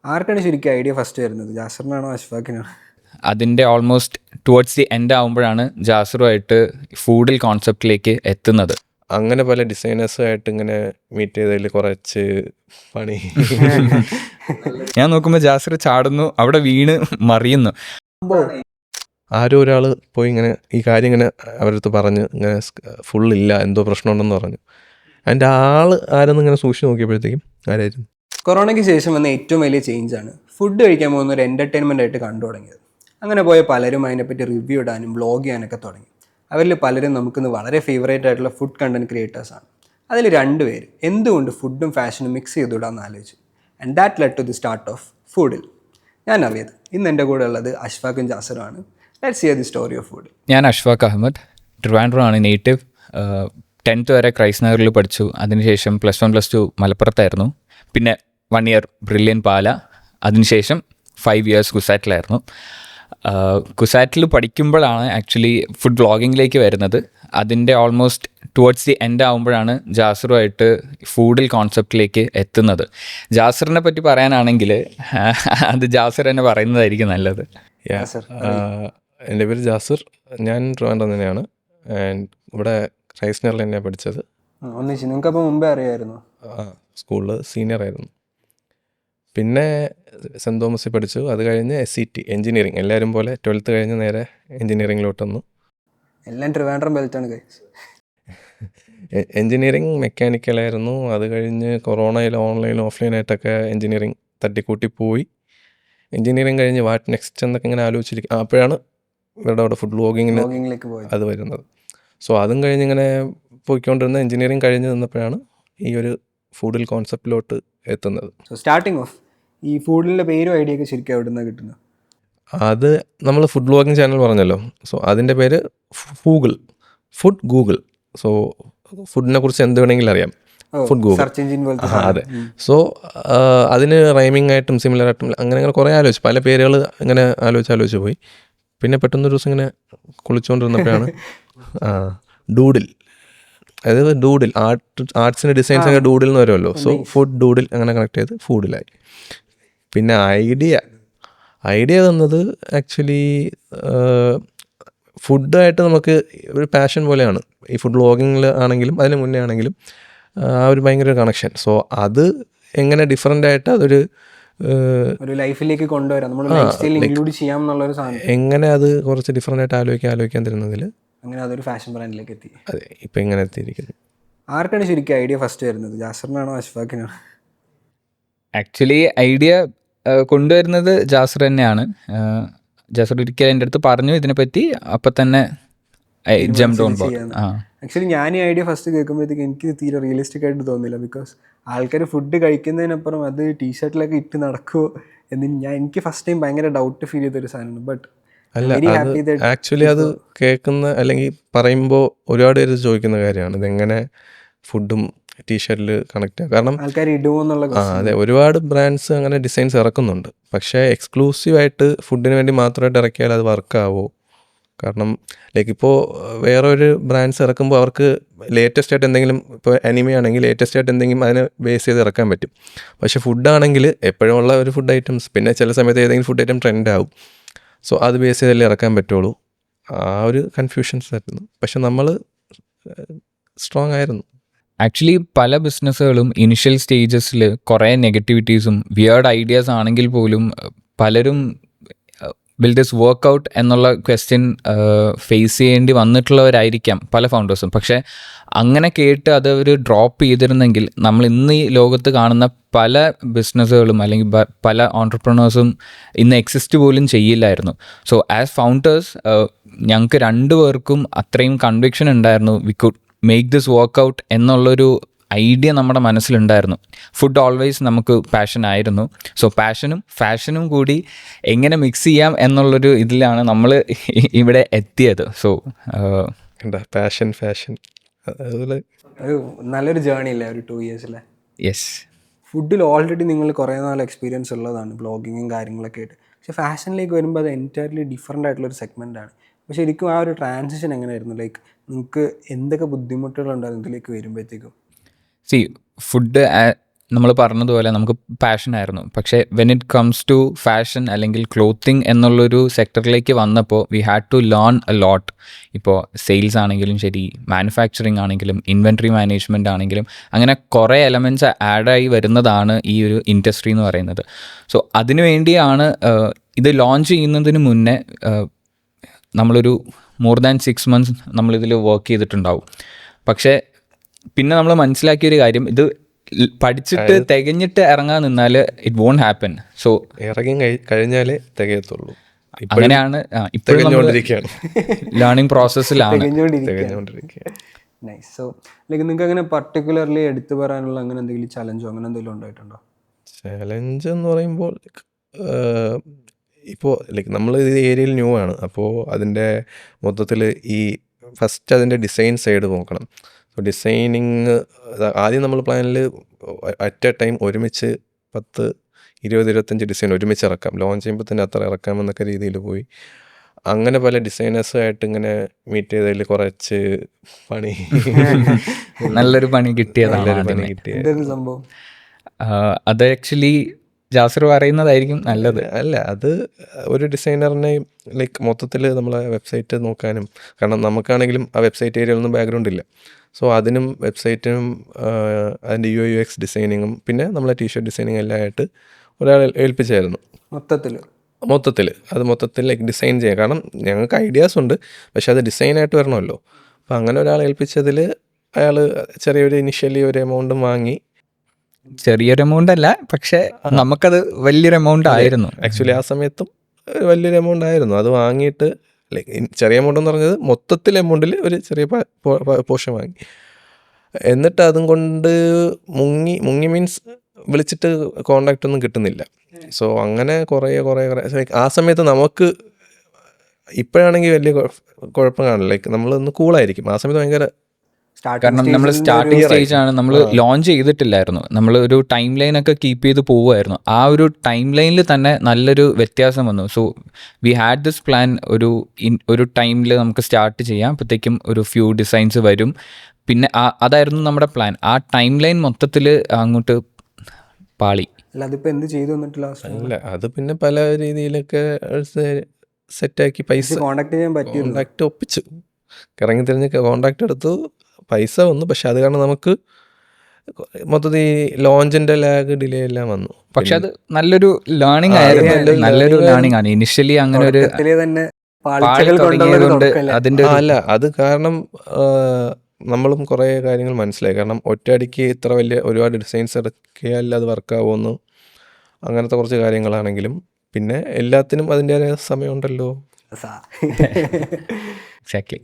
ആർക്കാണ് ശരിക്കും idea first വരുന്നത്, ജാസറിനാണോ അഷ്ഫാഖിനാണോ? അതിൻ്റെ ഓൾമോസ്റ്റ് ടുവേർഡ്സ് ദി എൻഡ് ആകുമ്പോഴാണ് ജാസറുമായിട്ട് ഫൂഡിൽ കോൺസെപ്റ്റിലേക്ക് എത്തുന്നത്. അങ്ങനെ പല ഡിസൈനേഴ്സുമായിട്ട് ഇങ്ങനെ മീറ്റ് ചെയ്തതിൽ കുറച്ച് പണി. ഞാൻ നോക്കുമ്പോൾ ജാസർ ചാടുന്നു, അവിടെ വീണ് മറിയുന്നു. ആരോ ഒരാൾ പോയി ഇങ്ങനെ ഈ കാര്യം ഇങ്ങനെ അവരടുത്ത് പറഞ്ഞ് ഇങ്ങനെ ഫുള്ളില്ല, എന്തോ പ്രശ്നമുണ്ടെന്ന് പറഞ്ഞു. അതിൻ്റെ ആൾ ആരെന്ന് ഇങ്ങനെ സൂക്ഷിച്ച് നോക്കിയപ്പോഴത്തേക്കും ആരായിരുന്നു? കൊറോണയ്ക്ക് ശേഷം വന്ന ഏറ്റവും വലിയ ചേഞ്ചാണ് ഫുഡ് കഴിക്കാൻ പോകുന്ന ഒരു എൻ്റർടൈൻമെൻ്റ് ആയിട്ട് കണ്ടു തുടങ്ങിയത്. അങ്ങനെ പോയ പലരും അതിനെപ്പറ്റി റിവ്യൂ ഇടാനും വ്ളോഗ് ചെയ്യാനൊക്കെ തുടങ്ങി. അവരിൽ പലരും നമുക്കിന്ന് വളരെ ഫേവറേറ്റ് ആയിട്ടുള്ള ഫുഡ് കണ്ടന്റ് ക്രിയേറ്റേഴ്സാണ്. അതിൽ 2 പേര് എന്തുകൊണ്ട് ഫുഡും ഫാഷനും മിക്സ് ചെയ്തുവിടാമെന്ന് ആലോചിച്ചു. And that led to the start of ഫുഡിൽ. ഞാൻ നവ്യത്. ഇന്ന് എൻ്റെ കൂടെ ഉള്ളത് അഷ്ഫാഖും ജാസറുമാണ്. Let's hear the story of ഫുഡിൽ. ഞാൻ അഷ്ഫാഖ് അഹമ്മദ്, ട്രിവാൻഡ്രം ആണ് നേറ്റീവ്. 10th വരെ ക്രൈസ്റ്റ് നഗറിൽ പഠിച്ചു. അതിനുശേഷം +1 +2 മലപ്പുറത്തായിരുന്നു. പിന്നെ 1 year ബ്രില്യൻ പാല. അതിനുശേഷം 5 years കുസാറ്റിലായിരുന്നു. കുസാറ്റിൽ പഠിക്കുമ്പോഴാണ് ആക്ച്വലി ഫുഡ് വ്ളോഗിങ്ങിലേക്ക് വരുന്നത്. അതിൻ്റെ ഓൾമോസ്റ്റ് ടുവേർഡ്സ് ദി എൻഡ് ആകുമ്പോഴാണ് ജാസറുമായിട്ട് ഫൂഡിൽ കോൺസെപ്റ്റിലേക്ക് എത്തുന്നത്. ജാസറിനെ പറ്റി പറയാനാണെങ്കിൽ അത് ജാസർ തന്നെ പറയുന്നതായിരിക്കും നല്ലത്. എൻ്റെ പേര് ജാസിർ. ഞാൻ ട്രിവാൻഡ്രം തന്നെയാണ്. ആൻഡ് ഇവിടെ ക്രൈസ്റ്റ് നഗറിൽ തന്നെയാണ് പഠിച്ചത്. നിങ്ങൾക്കപ്പോൾ മുമ്പേ അറിയാമായിരുന്നു? സ്കൂളിൽ സീനിയർ ആയിരുന്നു. പിന്നെ സെൻറ്റ് തോമസിൽ പഠിച്ചു. അത് കഴിഞ്ഞ് SCT എൻജിനീയറിങ്. എല്ലാവരും പോലെ 12th കഴിഞ്ഞ് നേരെ എൻജിനീയറിങ്ങിലോട്ട് വന്നു. എല്ലാം ട്രിവാൻഡ്രം ബെൽറ്റാണ് ഗൈസ്. എൻജിനീയറിങ് മെക്കാനിക്കലായിരുന്നു. അത് കഴിഞ്ഞ് കൊറോണയിൽ ഓൺലൈൻ ഓഫ്ലൈനായിട്ടൊക്കെ എൻജിനീയറിങ് തട്ടിക്കൂട്ടി പോയി. എൻജിനീയറിങ് കഴിഞ്ഞ് വാട്ട് നെക്സ്റ്റ് എന്നൊക്കെ ഇങ്ങനെ ആലോചിച്ചിരിക്കും. അപ്പോഴാണ് ഇവരുടെ അവിടെ ഫുഡ് വ്ളോഗിങ്ങിലേക്ക് അത് വരുന്നത്. സോ അതും കഴിഞ്ഞ് ഇങ്ങനെ പോയിക്കൊണ്ടിരുന്ന എൻജിനീയറിങ് കഴിഞ്ഞ് നിന്നപ്പോഴാണ് ഈ ഒരു ഫുഡിൽ കോൺസെപ്റ്റിലോട്ട് എത്തുന്നത്. സോ സ്റ്റാർട്ടിങ് ഓഫ് ഈ ഫുഡിൻ്റെ പേരും ഐഡിയ ഒക്കെ ശരിക്കും എവിടെ നിന്നാണ് കിട്ടുന്നത്? അത് നമ്മൾ ഫുഡ് വ്ളോഗിങ് ചാനൽ പറഞ്ഞല്ലോ. സോ അതിൻ്റെ പേര് ഫുഡ് ഗൂഗിൾ. സോ ഫുഡിനെ കുറിച്ച് എന്ത് വേണമെങ്കിലും അറിയാം, ഫുഡ് ഗൂഗിൾ. സെർച്ച് എഞ്ചിൻ പോലത്തെ. അതെ. സോ അതിന് റൈമിംഗ് ആയിട്ടും സിമിലർ ആയിട്ടും അങ്ങനെ കുറേ ആലോചിച്ചു, പല പേരുകൾ ഇങ്ങനെ ആലോചിച്ച് പോയി. പിന്നെ പെട്ടെന്നൊരു ദിവസം ഇങ്ങനെ കുളിച്ചുകൊണ്ടിരുന്നപ്പോഴാണ് ഡൂഡിൽ, അതായത് ഡൂഡിൽ ആർട്സിൻ്റെ ഡിസൈൻസ് ഒക്കെ ഡൂഡിൽ എന്ന് വരുമല്ലോ. സോ ഫുഡ് ഡൂഡിൽ അങ്ങനെ കണക്ട് ചെയ്ത് ഫുഡിലായി. പിന്നെ ഐഡിയ തന്നത് ആക്ച്വലി ഫുഡായിട്ട് നമുക്ക് ഒരു പാഷൻ പോലെയാണ്. ഈ ഫുഡ് വ്ളോഗിങ്ങിൽ ആണെങ്കിലും അതിന് മുന്നേ ആണെങ്കിലും ആ ഒരു ഭയങ്കര കണക്ഷൻ. സോ അത് എങ്ങനെ ഡിഫറെൻ്റ് ആയിട്ട് അതൊരു ലൈഫിലേക്ക് കൊണ്ടുവരാം, നമ്മുടെ ലൈഫ് സ്റ്റൈലിൽ ഇൻക്ലൂഡ് ചെയ്യാം എന്നുള്ളൊരു സാധനം. എങ്ങനെ അത് കുറച്ച് ഡിഫറെൻ്റ് ആയിട്ട് ആലോചിക്കാൻ തരുന്നതിൽ അങ്ങനെ അതൊരു ഫാഷൻ ബ്രാൻഡിലേക്ക് എത്തി. അതെ, ഇപ്പം ഇങ്ങനെ എത്തിയിരിക്കുന്നു. ആർക്കാണ് ശരിക്കും ഐഡിയ ഫസ്റ്റ് വരുന്നത്, ജാസറിനാണോ അഷ്ഫാഖിനാണോ? ആക്ച്വലി ഐഡിയ കൊണ്ടുവരുന്നത് ജാസർ തന്നെയാണ്. ജാസർ ഒരിക്കലും എൻ്റെ അടുത്ത് പറഞ്ഞു ഇതിനെപ്പറ്റി, അപ്പം തന്നെ ജംപ്ഡ് ഓൺ ബോർഡ്. ആക്ച്വലി ഞാൻ ഈ ഐഡിയ ഫസ്റ്റ് കേൾക്കുമ്പോഴത്തേക്ക് എനിക്ക് തീരെ റിയലിസ്റ്റിക് ആയിട്ട് തോന്നില്ല. ബിക്കോസ് ആൾക്കാർ ഫുഡ് കഴിക്കുന്നതിനപ്പുറം അത് ടീഷർട്ടിലൊക്കെ ഇട്ട് നടക്കുമോ എന്ന് എനിക്ക് ഫസ്റ്റ് ടൈം ഭയങ്കര ഡൗട്ട് ഫീൽ ചെയ്തൊരു സാധനമാണ്. ബട്ട് അല്ല, അത് ആക്ച്വലി അത് കേൾക്കുന്ന അല്ലെങ്കിൽ പറയുമ്പോൾ ഒരുപാട് പേര് ചോദിക്കുന്ന കാര്യമാണ്, ഇതെങ്ങനെ ഫുഡും ടീഷർട്ടിൽ കണക്ട് ആകും. കാരണം ആൾക്കാർ ഇടുമോ എന്നുള്ള. അതെ, ഒരുപാട് ബ്രാൻഡ്സ് അങ്ങനെ ഡിസൈൻസ് ഇറക്കുന്നുണ്ട്. പക്ഷേ എക്സ്ക്ലൂസീവായിട്ട് ഫുഡിന് വേണ്ടി മാത്രമായിട്ട് ഇറക്കിയാൽ അത് വർക്കാവോ? കാരണം ഇപ്പോൾ വേറെ ഒരു ബ്രാൻഡ്സ് ഇറക്കുമ്പോൾ അവർക്ക് ലേറ്റസ്റ്റ് ആയിട്ട് എന്തെങ്കിലും, ഇപ്പോൾ അനിമ ആണെങ്കിൽ ലേറ്റസ്റ്റ് ആയിട്ട് എന്തെങ്കിലും അതിനെ ബേസ് ചെയ്ത് ഇറക്കാൻ പറ്റും. പക്ഷേ ഫുഡാണെങ്കിൽ എപ്പോഴും ഉള്ള ഒരു ഫുഡ് ഐറ്റംസ്, പിന്നെ ചില സമയത്ത് ഏതെങ്കിലും ഫുഡ് ഐറ്റം ട്രെൻഡ് ആവും. സോ അത് ബേസ് ചെയ്തല്ലേ ഇറക്കാൻ പറ്റുള്ളൂ. ആ ഒരു കൺഫ്യൂഷൻസ് ആയിരുന്നു. പക്ഷെ നമ്മൾ സ്ട്രോങ് ആയിരുന്നു. ആക്ച്വലി പല ബിസിനസ്സുകളും ഇനിഷ്യൽ സ്റ്റേജസിൽ കുറേ നെഗറ്റിവിറ്റീസും വിയേർഡ് ഐഡിയാസ് ആണെങ്കിൽ പോലും പലരും വിൽ ദിസ് വർക്ക് ഔട്ട് എന്നുള്ള ക്വസ്റ്റ്യൻ ഫേസ് ചെയ്യേണ്ടി വന്നിട്ടുള്ളവരായിരിക്കാം പല ഫൗണ്ടേഴ്സും. പക്ഷേ അങ്ങനെ കേട്ട് അത് അവർ ഡ്രോപ്പ് ചെയ്തിരുന്നെങ്കിൽ നമ്മൾ ഇന്ന് ഈ ലോകത്ത് കാണുന്ന പല ബിസിനസ്സുകളും അല്ലെങ്കിൽ പല ഓൺടർപ്രണേഴ്സും ഇന്ന് എക്സിസ്റ്റ് പോലും ചെയ്യില്ലായിരുന്നു. സോ ആസ് ഫൗണ്ടേഴ്സ് ഞങ്ങൾക്ക് 2 പേർക്കും അത്രയും കൺവിക്ഷൻ ഉണ്ടായിരുന്നു, we could make this work out എന്നുള്ളൊരു ഐഡിയ നമ്മുടെ മനസ്സിലുണ്ടായിരുന്നു. ഫുഡ് ഓൾവേസ് നമുക്ക് പാഷൻ ആയിരുന്നു. സോ പാഷനും ഫാഷനും കൂടി എങ്ങനെ മിക്സ് ചെയ്യാം എന്നുള്ളൊരു ഇതിലാണ് നമ്മൾ ഇവിടെ എത്തിയത്. സോ പാഷൻ ഫാഷൻ അതുപോലെ ഒരു നല്ലൊരു ജേർണി അല്ലേ ഒരു 2 years അല്ലേ? യെസ്. ഫുഡിൽ ഓൾറെഡി നിങ്ങൾ കുറേ നാൾ എക്സ്പീരിയൻസ് ഉള്ളതാണ്, ബ്ലോഗിങ്ങും കാര്യങ്ങളൊക്കെ ആയിട്ട്. പക്ഷേ ഫാഷനിലേക്ക് വരുമ്പോൾ അത് എൻറ്റയർലി ഡിഫറെൻ്റ് ആയിട്ടുള്ളൊരു സെഗ്മെൻറ്റാണ്. പക്ഷേ ശരിക്കും ആ ഒരു ട്രാൻസിഷൻ എങ്ങനെയായിരുന്നു? ലൈക്ക് നിങ്ങൾക്ക് എന്തൊക്കെ ബുദ്ധിമുട്ടുകളുണ്ടായിരുന്നു ഇതിലേക്ക് വരുമ്പോഴത്തേക്കും? ഫുഡ് നമ്മൾ പറഞ്ഞതുപോലെ നമുക്ക് പാഷനായിരുന്നു. പക്ഷേ when it comes to fashion അല്ലെങ്കിൽ ക്ലോത്തിങ് എന്നുള്ളൊരു സെക്ടറിലേക്ക് വന്നപ്പോൾ we had to learn a lot. ഇപ്പോൾ സെയിൽസ് ആണെങ്കിലും ശരി, മാനുഫാക്ചറിങ് ആണെങ്കിലും, ഇൻവെൻട്രി മാനേജ്മെൻറ്റ് ആണെങ്കിലും, അങ്ങനെ കുറേ എലമെൻറ്റ്സ് ആഡായി വരുന്നതാണ് ഈ ഒരു ഇൻഡസ്ട്രി എന്ന് പറയുന്നത്. സോ അതിനു വേണ്ടിയാണ് ഇത് ലോഞ്ച് ചെയ്യുന്നതിന് മുന്നേ നമ്മളൊരു മോർ ദാൻ 6 months നമ്മളിതിൽ വർക്ക് ചെയ്തിട്ടുണ്ടാവും. പക്ഷേ പിന്നെ നമ്മൾ മനസ്സിലാക്കിയൊരു കാര്യം, ഇത് പഠിച്ചിട്ട് തികഞ്ഞിട്ട് ഇറങ്ങാൻ നിന്നാൽ ഇറ്റ് വോണ്ട് ഹാപ്പൻ. സോ ഇറങ്ങി കഴിഞ്ഞാലേ തികയത്തുള്ളൂ. അങ്ങനെയാണ് ഇപ്പോഴും ലേണിംഗ് പ്രോസസ്സിലാണ്. നൈസ്. സോ ലൈക്ക് നിങ്ങൾക്ക് അങ്ങനെ പർട്ടിക്കുലർലി എടുത്തു പറയാനുള്ള അങ്ങനെ എന്തെങ്കിലും ചലഞ്ചോ അങ്ങനെ എന്തെങ്കിലും ഉണ്ടായിട്ടുണ്ടോ? ചലഞ്ച് എന്ന് പറയുമ്പോൾ ഇപ്പോൾ ലൈക്ക് നമ്മൾ ഈ ഏരിയയിൽ ന്യൂ ആണ്. അപ്പോൾ അതിൻ്റെ മൊത്തത്തിൽ ഈ ഫസ്റ്റ് അതിൻ്റെ ഡിസൈൻ സൈഡ് നോക്കണം. സോ ഡിസൈനിങ് ആദ്യം നമ്മൾ പ്ലാനിൽ അറ്റ് എ ടൈം ഒരുമിച്ച് 10, 20, 25 ഡിസൈൻ ഒരുമിച്ച് ഇറക്കാം, ലോഞ്ച് ചെയ്യുമ്പോൾ തന്നെ അത്ര ഇറക്കാമെന്നൊക്കെ രീതിയിൽ പോയി. അങ്ങനെ പല ഡിസൈനേഴ്സുമായിട്ട് ഇങ്ങനെ മീറ്റ് ചെയ്തതിൽ കുറച്ച് പണി നല്ലൊരു പണി കിട്ടിയതാണ്. സംഭവം അത് ആക്ച്വലി ജാസിർ പറയുന്നതായിരിക്കും നല്ലത്. അല്ല, അത് ഒരു ഡിസൈനറിനെ ലൈക്ക് മൊത്തത്തിൽ നമ്മളെ വെബ്സൈറ്റ് നോക്കാനും, കാരണം നമുക്കാണെങ്കിലും ആ വെബ്സൈറ്റ് ഏരിയയിലൊന്നും ബാക്ക്ഗ്രൗണ്ട് ഇല്ല. സോ അതിനും വെബ്സൈറ്റിനും അതിൻ്റെ UX ഡിസൈനിങ്ങും പിന്നെ നമ്മളെ ടീഷർട്ട് ഡിസൈനിങ് എല്ലാം ആയിട്ട് ഒരാൾ ഏൽപ്പിച്ചായിരുന്നു. മൊത്തത്തിൽ ലൈക്ക് ഡിസൈൻ ചെയ്യാം. കാരണം ഞങ്ങൾക്ക് ഐഡിയാസ് ഉണ്ട്, പക്ഷെ അത് ഡിസൈനായിട്ട് വരണമല്ലോ. അപ്പോൾ അങ്ങനെ ഒരാൾ ഏൽപ്പിച്ചതിൽ അയാൾ ചെറിയൊരു ഇനിഷ്യലി ഒരു എമൗണ്ടും വാങ്ങി. ചെറിയൊരു എമൗണ്ട് അല്ല, പക്ഷേ നമുക്കത് വലിയൊരു എമൗണ്ട് ആയിരുന്നു. ആക്ച്വലി ആ സമയത്തും വലിയൊരു എമൗണ്ട് ആയിരുന്നു. അത് വാങ്ങിയിട്ട് ലൈക്ക് ചെറിയ എമൗണ്ട് എന്ന് പറഞ്ഞത് മൊത്തത്തിൽ എമൗണ്ടിൽ ഒരു ചെറിയ പോർഷൻ വാങ്ങി. എന്നിട്ട് അതും കൊണ്ട് മുങ്ങി മീൻസ് വിളിച്ചിട്ട് കോണ്ടാക്റ്റ് ഒന്നും കിട്ടുന്നില്ല. സോ അങ്ങനെ കുറേ ആ സമയത്ത് നമുക്ക് ഇപ്പോഴാണെങ്കിൽ വലിയ കുഴപ്പം കാണില്ല. ലൈക്ക് നമ്മളൊന്ന് കൂളായിരിക്കും. ആ സമയത്ത് ഭയങ്കര, കാരണം നമ്മൾ സ്റ്റാർട്ടിങ് സ്റ്റേജ് ആണ്, നമ്മൾ ലോഞ്ച് ചെയ്തിട്ടില്ലായിരുന്നു. നമ്മൾ ഒരു ടൈം ലൈൻ ഒക്കെ കീപ്പ് ചെയ്ത് പോവുമായിരുന്നു. ആ ഒരു ടൈം ലൈനിൽ തന്നെ നല്ലൊരു വ്യത്യാസം വന്നു. So we had this plan, ഒരു ടൈമിൽ നമുക്ക് സ്റ്റാർട്ട് ചെയ്യാം, അപ്പോഴത്തേക്കും ഒരു ഫ്യൂ ഡിസൈൻസ് വരും. പിന്നെ അതായിരുന്നു നമ്മുടെ പ്ലാൻ. ആ ടൈം ലൈൻ മൊത്തത്തിൽ അങ്ങോട്ട് പാളി. അല്ല, അത് പിന്നെ പല രീതിയിലൊക്കെ സെറ്റാക്കി പൈസ കോണ്ടാക്ട് ഒപ്പിച്ചു, ഇറങ്ങി തിരിഞ്ഞ് കോണ്ടാക്ട് എടുത്തു, പൈസ വന്നു. പക്ഷെ അത് കാരണം നമുക്ക് മൊത്തത്തിൽ ലോഞ്ചിന്റെ ലാഗ് ഡിലേ എല്ലാം വന്നു. പക്ഷെ അത് നല്ലൊരു ലേണിംഗ് ആയിരുന്നു. നല്ലൊരു ലേണിംഗ് ആണ്. ഇനിഷ്യലി അങ്ങനെ ഒരു അതിന്റെ അല്ല, അത് കാരണം നമ്മളും കുറേ കാര്യങ്ങൾ മനസ്സിലായി. കാരണം ഒറ്റയടിക്ക് ഇത്ര വലിയ ഒരുപാട് ഡിസൈൻസ് ഇറക്കിയാൽ അത് വർക്കാവുമെന്ന്, അങ്ങനത്തെ കുറച്ച് കാര്യങ്ങളാണെങ്കിലും പിന്നെ എല്ലാത്തിനും അതിൻ്റെതായ സമയമുണ്ടല്ലോ. എക്സാക്ട്ലി.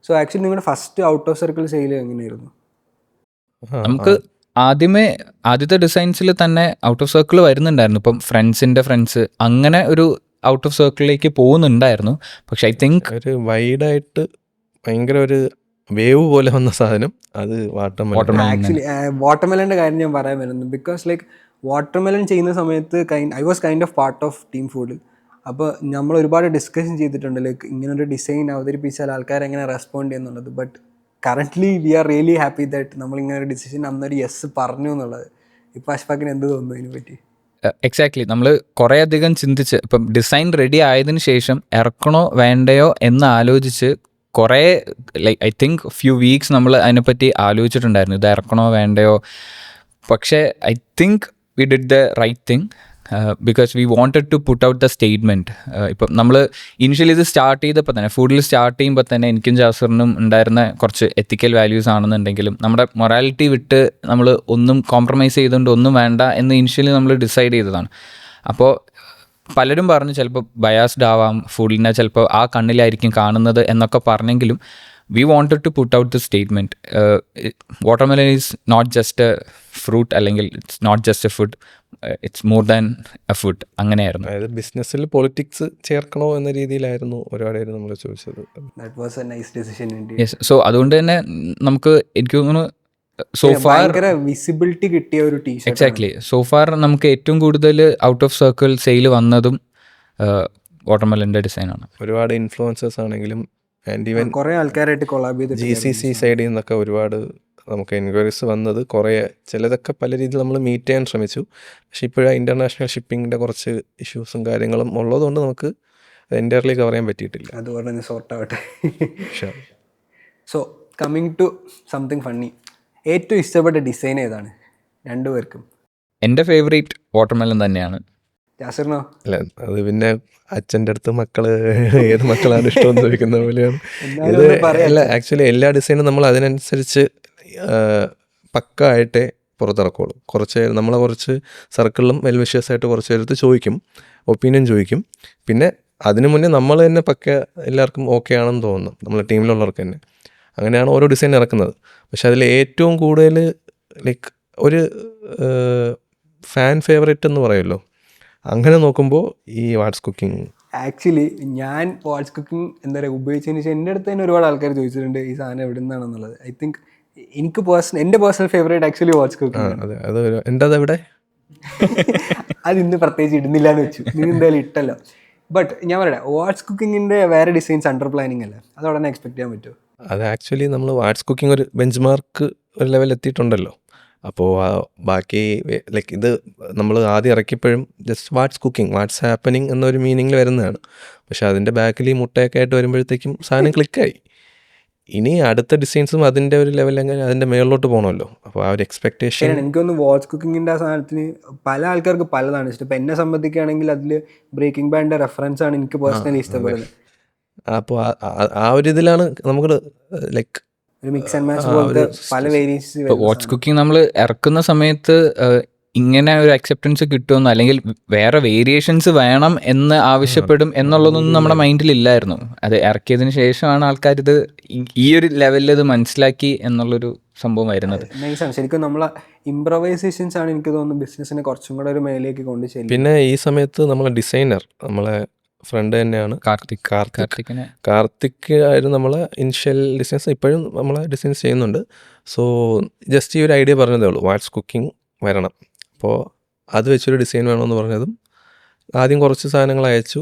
സോ ആക്ച്വലി നിങ്ങളുടെ first out of circle sale എങ്ങനെയായിരുന്നു? നമുക്ക് ആദ്യത്തെ ഡിസൈൻസിൽ തന്നെ ഔട്ട് ഓഫ് സർക്കിൾ വരുന്നുണ്ടായിരുന്നു. ഇപ്പം ഫ്രണ്ട്സ് അങ്ങനെ ഒരു ഔട്ട് ഓഫ് സർക്കിളിലേക്ക് പോകുന്നുണ്ടായിരുന്നു. പക്ഷെ ഐ തിങ്ക് ഒരു വൈഡായിട്ട് ഭയങ്കര ഒരു വേവ് പോലെ വന്ന സാധനം അത് ആക്ച്വലി വാട്ടർമെലൻ്റെ കാര്യം ഞാൻ പറയാൻ വരുന്നു. ബിക്കോസ് ലൈക്ക് വാട്ടർമെലൻ ചെയ്യുന്ന സമയത്ത് I was kind of part of team food. അപ്പോൾ നമ്മൾ ഒരുപാട് ഡിസ്കഷൻ ചെയ്തിട്ടുണ്ട് ലൈക്ക് ഇങ്ങനൊരു ഡിസൈൻ അവതരിപ്പിച്ചാൽ ആൾക്കാർ എങ്ങനെ റെസ്പോണ്ട് ചെയ്യുന്നുള്ളത്. But currently we are really happy that നമ്മളിങ്ങനൊരു ഡിസിഷൻ അന്നൊരു യെസ് പറഞ്ഞു എന്നുള്ളത്. ഇപ്പോൾ അഷ്ഫാഖിന് എന്ത് തോന്നുന്നു ഇതിനെപ്പറ്റി? എക്സാക്ട്ലി. നമ്മൾ കുറേ അധികം ചിന്തിച്ച്, ഇപ്പം ഡിസൈൻ റെഡി ആയതിനു ശേഷം ഇറക്കണോ വേണ്ടയോ എന്ന് ആലോചിച്ച് കുറേ like I think few weeks നമ്മൾ അതിനെപ്പറ്റി ആലോചിച്ചിട്ടുണ്ടായിരുന്നു, ഇത് ഇറക്കണോ വേണ്ടയോ. പക്ഷേ I think we did the right thing because we wanted to put out the statement. ഇപ്പം നമ്മൾ ഇനിഷ്യലി ഇത് സ്റ്റാർട്ട് ചെയ്തപ്പോൾ തന്നെ, ഫുഡിൽ സ്റ്റാർട്ട് ചെയ്യുമ്പോൾ തന്നെ എനിക്കും ജാസറിനും ഉണ്ടായിരുന്ന കുറച്ച് എത്തിക്കൽ വാല്യൂസ് ആണെന്നുണ്ടെങ്കിലും നമ്മുടെ മൊറാലിറ്റി വിട്ട് നമ്മൾ ഒന്നും കോംപ്രമൈസ് ചെയ്തുകൊണ്ട് ഒന്നും വേണ്ട എന്ന് ഇനിഷ്യലി നമ്മൾ ഡിസൈഡ് ചെയ്തതാണ്. അപ്പോൾ പലരും പറഞ്ഞു ചിലപ്പോൾ ബയാസ്ഡ് ആവാം, ഫുഡിനെ ചിലപ്പോൾ ആ കണ്ണിലായിരിക്കും കാണുന്നത് എന്നൊക്കെ പറഞ്ഞെങ്കിലും we wanted to put out the statement. Watermelon is not just a fruit, അല്ലെങ്കിൽ it's not just a food, it's more than a food. അങ്ങനെയായിരുന്നു. അതായത് ബിസിനസ്സിൽ പൊളിറ്റിക്സ് ചേർക്കണോ എന്ന രീതിയിലായിരുന്നു ഒരുപാട് പേര് നമ്മൾ ചോദിച്ചത്. യെസ്. സോ അതുകൊണ്ട് തന്നെ നമുക്ക് എനിക്ക് തോന്നുന്നു സോ ഫാർ വിസിബിലിറ്റി കിട്ടിയ ഒരു ടീഷർട്ട്. എക്സാക്ട്ലി. സോ ഫാർ നമുക്ക് ഏറ്റവും കൂടുതൽ ഔട്ട് ഓഫ് സർക്കിൾ സെയിൽ വന്നതും വാട്ടർമെലൻ്റെ ഡിസൈനാണ്. ഒരുപാട് ഇൻഫ്ലുവൻസേഴ്സ് ആണെങ്കിലും ആൻഡ് ഈവൻ കുറേ ആൾക്കാരായിട്ട് കൊളാബ് ചെയ്ത് GCC സൈഡിൽ നിന്നൊക്കെ ഒരുപാട് നമുക്ക് എൻക്വയറീസ് വന്നത് കുറേ, ചിലതൊക്കെ പല രീതിയിൽ നമ്മൾ മീറ്റ് ചെയ്യാൻ ശ്രമിച്ചു. പക്ഷേ ഇപ്പോഴും ഇൻ്റർനാഷണൽ ഷിപ്പിങ്ങിൻ്റെ കുറച്ച് ഇഷ്യൂസും കാര്യങ്ങളും ഉള്ളതുകൊണ്ട് നമുക്ക് എൻ്റയർലി കവർ ചെയ്യാൻ പറ്റിയിട്ടില്ല. അതുപോലെ തന്നെ സോർട്ട് ആവട്ടെ. Sure. So coming to something funny, ഏറ്റവും ഇഷ്ടപ്പെട്ട ഡിസൈൻ ഏതാണ് രണ്ടുപേർക്കും? എൻ്റെ ഫേവറേറ്റ് വാട്ടർമെലൺ തന്നെയാണ്. ജാസിറിനോ? അല്ല, അത് പിന്നെ അച്ഛൻ്റെ അടുത്ത് മക്കള് ഏത് മക്കളാണ് ഇഷ്ടമെന്ന് ചോദിക്കുന്ന പോലെയാണ് ഇത്. അല്ല, ആക്ച്വലി എല്ലാ ഡിസൈനും നമ്മൾ അതിനനുസരിച്ച് പക്ക ആയിട്ടേ പുറത്തിറക്കുള്ളൂ. നമ്മളെ കുറച്ച് സർക്കിളിലും വെൽവിഷ്യസായിട്ട് കുറച്ച് പേരടുത്ത് ചോദിക്കും, ഒപ്പീനിയൻ ചോദിക്കും. പിന്നെ അതിനു മുന്നേ നമ്മൾ തന്നെ പക്ക എല്ലാവർക്കും ഓക്കെ ആണെന്ന് തോന്നുന്നു, നമ്മളെ ടീമിലുള്ളവർക്ക് തന്നെ. അങ്ങനെയാണ് ഓരോ ഡിസൈൻ ഇറക്കുന്നത്. പക്ഷെ അതിൽ ഏറ്റവും കൂടുതൽ ലൈക്ക് ഒരു ഫാൻ ഫേവറേറ്റ് എന്ന് പറയുമല്ലോ, അങ്ങനെ നോക്കുമ്പോൾ ഈ വാട്സ് കുക്കിംഗ്. ആക്ച്വലി ഞാൻ വാട്സ് കുക്കിംഗ് എന്താ പറയുക ഉപയോഗിച്ചതിന് ശേഷം എൻ്റെ അടുത്ത് തന്നെ ഒരുപാട് ആൾക്കാർ ചോദിച്ചിട്ടുണ്ട് ഈ സാധനം എവിടെ നിന്നാണെന്നുള്ളത്. ഐ തിങ്ക് എനിക്ക് എൻ്റെ പേഴ്സണൽ ഫേവറേറ്റ് ആക്ച്വലി വാട്സ് കുക്കിംഗ്. അതെ, അത് എൻ്റെ അതെവിടെ അത് ഇന്ന് പ്രത്യേകിച്ച് ഇടുന്നില്ല എന്ന് വെച്ചു, നീ എന്തായാലും ഇട്ടല്ലോ. ബട്ട് ഞാൻ പറയട്ടെ, വാട്സ് കുക്കിങ്ങിൻ്റെ വേറെ ഡിസൈൻസ് അണ്ടർ പ്ലാനിങ് അല്ലേ, അത് ഉടനെ എക്സ്പെക്ട് ചെയ്യാൻ പറ്റുമോ? അത് ആക്ച്വലി നമ്മൾ വാട്സ് കുക്കിംഗ് ഒരു ബെഞ്ച് മാർക്ക് ഒരു ലെവൽ എത്തിയിട്ടുണ്ടല്ലോ. അപ്പോൾ ബാക്കി ലൈക്ക് ഇത് നമ്മൾ ആദ്യം ഇറക്കിയപ്പോഴും ജസ്റ്റ് വാട്സ് കുക്കിംഗ്, വാട്സ് ഹാപ്പനിങ് എന്നൊരു മീനിങ്ങിൽ വരുന്നതാണ്. പക്ഷെ അതിൻ്റെ ബാക്കിൽ ഈ മുട്ടയൊക്കെ ആയിട്ട് വരുമ്പോഴത്തേക്കും സാധനം ക്ലിക്കായി. ഇനി അടുത്ത ഡിസൈൻസും അതിൻ്റെ ഒരു ലെവൽ എങ്ങനെ അതിൻ്റെ മേളിലോട്ട് പോകണമല്ലോ. അപ്പോൾ ആ ഒരു എക്സ്പെക്ടേഷൻ എനിക്കൊന്ന് വാട്സ് കുക്കിങ്ങിൻ്റെ ആ സാധനത്തിന് പല ആൾക്കാർക്ക് പലതാണ് ഇഷ്ടം. ഇപ്പം എന്നെ സംബന്ധിക്കുകയാണെങ്കിൽ അതിൽ ബ്രേക്കിംഗ് ബാഡിൻ്റെ റെഫറൻസ് ആണ് എനിക്ക് പേഴ്സണലി ഇഷ്ടപ്പെടുന്നത്. അപ്പോൾ ആ ഒരു ഇതിലാണ് നമുക്ക് ലൈക്ക് ഒരു മിക്സ് ആൻഡ് മാച്ച് പോലത്തെ പല വേരിയൻസ്. വാട്സ് കുക്കിംഗ് നമ്മൾ ഇറക്കുന്ന സമയത്ത് ഇങ്ങനെ ഒരു അക്സെപ്റ്റൻസ് കിട്ടുമെന്ന്, അല്ലെങ്കിൽ വേറെ വേരിയേഷൻസ് വേണം എന്ന് ആവശ്യപ്പെടും എന്നുള്ളതൊന്നും നമ്മുടെ മൈൻഡിലില്ലായിരുന്നു. അത് ഇറക്കിയതിന് ശേഷമാണ് ആൾക്കാർ ഇത് ഈ ഒരു ലെവലിൽ ഇത് മനസ്സിലാക്കി എന്നുള്ളൊരു സംഭവം വരുന്നത്. നൈസാണ്. ശരിക്കും നമ്മളെ ഇംപ്രവൈസേഷൻസ് ആണ് എനിക്ക് തോന്നുന്നു ബിസിനസ്സിനെ കുറച്ചും കൂടെ ഒരു മേലേക്ക് കൊണ്ട് ചെല്ലും. പിന്നെ ഈ സമയത്ത് നമ്മളെ ഡിസൈനർ, നമ്മളെ ഫ്രണ്ട് തന്നെയാണ് കാർത്തിക് ആയിരുന്നു നമ്മളെ ഇനിഷ്യൽ ഡിസൈൻസ്. ഇപ്പോഴും നമ്മളെ ഡിസൈൻസ് ചെയ്യുന്നുണ്ട്. സോ ജസ്റ്റ് ഈ ഒരു ഐഡിയ പറഞ്ഞതേ ഉള്ളൂ, വാട്സ് കുക്കിംഗ് വരണം. അപ്പോൾ അത് വെച്ചൊരു ഡിസൈൻ വേണമെന്ന് പറഞ്ഞതും ആദ്യം കുറച്ച് സാധനങ്ങൾ അയച്ചു,